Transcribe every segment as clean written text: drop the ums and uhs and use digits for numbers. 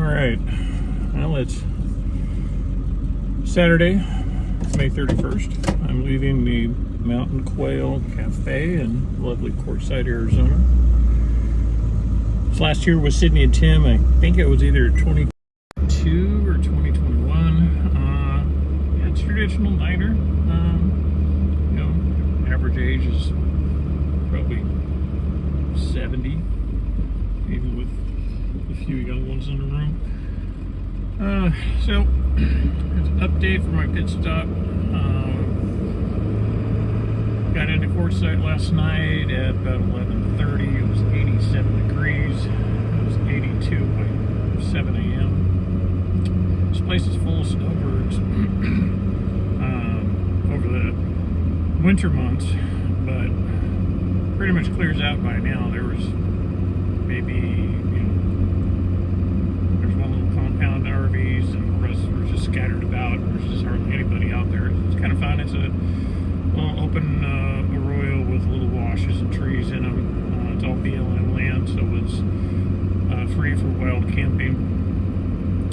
Alright, well, it's Saturday, May 31st. I'm leaving the Mountain Quail Cafe in lovely Quartzite, Arizona. This last year with Sydney and Tim. I think it was either 22 or 2021. Yeah, it's a traditional diner. Average age is probably 70, even with a few young ones in the room. So, it's an update for my pit stop. Got into Quartzite last night at about 11:30. It was 87 degrees. It was 82 by 7 a.m. This place is full of snowbirds over the winter months, but pretty much clears out by now. There was maybe, there's one little compound RVs, and the rest were just scattered about. There's just hardly anybody out there. It's kind of fun. It's a little open arroyo with little washes and trees in them. It's all BLM land, so it's free for wild camping.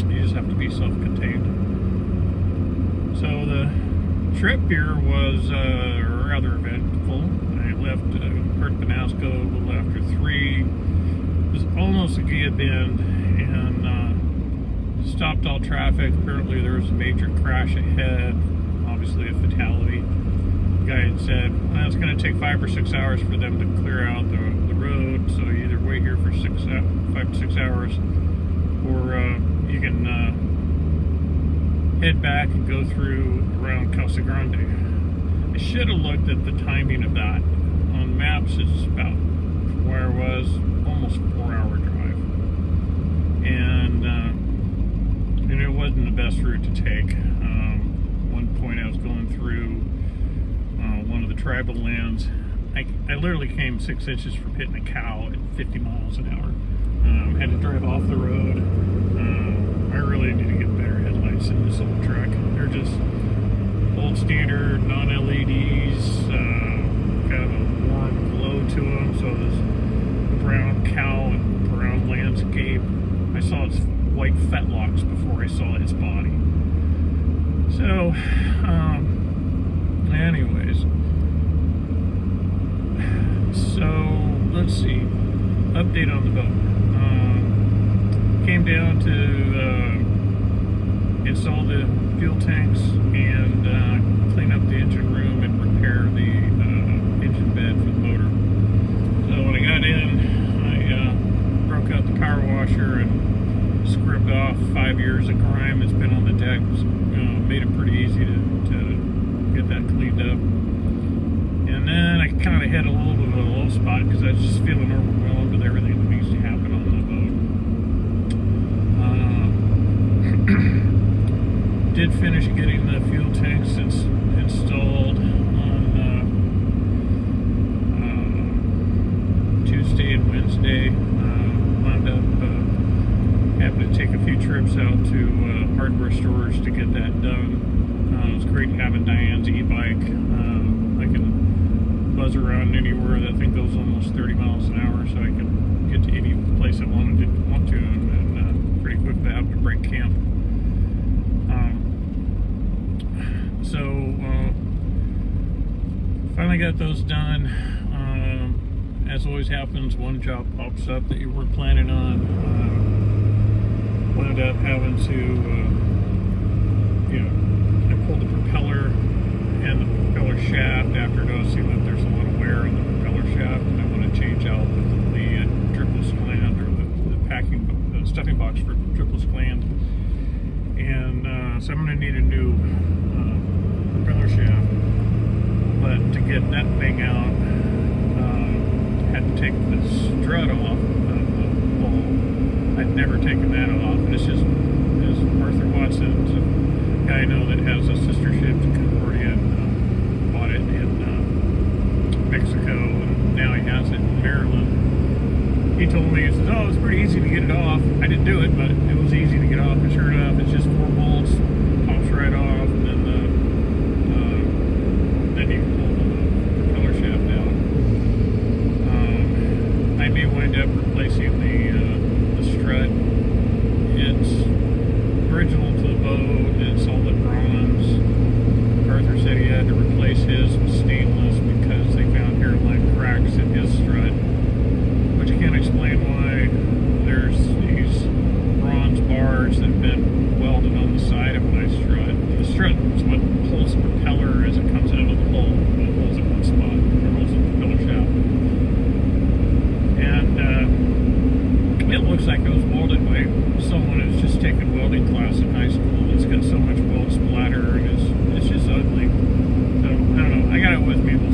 You just have to be self-contained. So the trip here was rather eventful. I left Perth Penasco a little after 3. It was almost a Gia Bend, and stopped all traffic. Apparently there was a major crash ahead, obviously a fatality. The guy had said, well, it's going to take 5 or 6 hours for them to clear out the road, so you either wait here for 5 to 6 hours, or you can head back and go through around Casa Grande. I should have looked at the timing of that. On maps, it's about where I was, almost 4-hour drive. And it wasn't the best route to take. One point I was going through one of the tribal lands. I literally came 6 inches from hitting a cow at 50 miles an hour. Had to drive off the road. I really need to get better headlights in this old truck. They're just old standard, non-LEDs, kind of a warm glow to them. So this brown cow and brown landscape. I saw its white fetlocks before I saw its body. So, anyways. So, let's see. Update on the boat. Came down to install the fuel tanks and clean up the engine room and repair the engine bed for the motor. So when I got in, I broke out the power washer and scrubbed off 5 years of grime that's been on the deck. Made it pretty easy to get that cleaned up. And then I kind of hit a little bit of a low spot because I was just feeling overwhelmed with everything that needs to happen on the boat. Did finish getting the fuel tanks installed on Tuesday and Wednesday. Wound up having to take a few trips out to hardware stores to get that done. It was great having Diane's e-bike. I can buzz around anywhere. That thing goes almost 30 miles an hour, so I can get to any place I want to, and pretty quickly having to break camp. So finally got those done. As always happens, one job pops up that you weren't planning on. Wound up having to, I pulled the propeller and the propeller shaft after noticing that there's a lot of wear in the propeller shaft, and I want to change out the dripless gland, or the stuffing box for dripless gland. And so I'm going to need a new propeller shaft. But to get that thing out, had to take the strut off of the pole. I'd never taken that off, and it's just, as Arthur Watson's a guy I know that has a sister ship to Concordia, and bought it in Mexico, and now he has it in Maryland. He told me, he says, oh, it's pretty easy to get it off. I didn't do it, but it was easy to get off, and sure enough, it's just 4 bolts, pops right off, and then you can pull the propeller shaft out. I may wind up replacing the strut. It's with me. We'll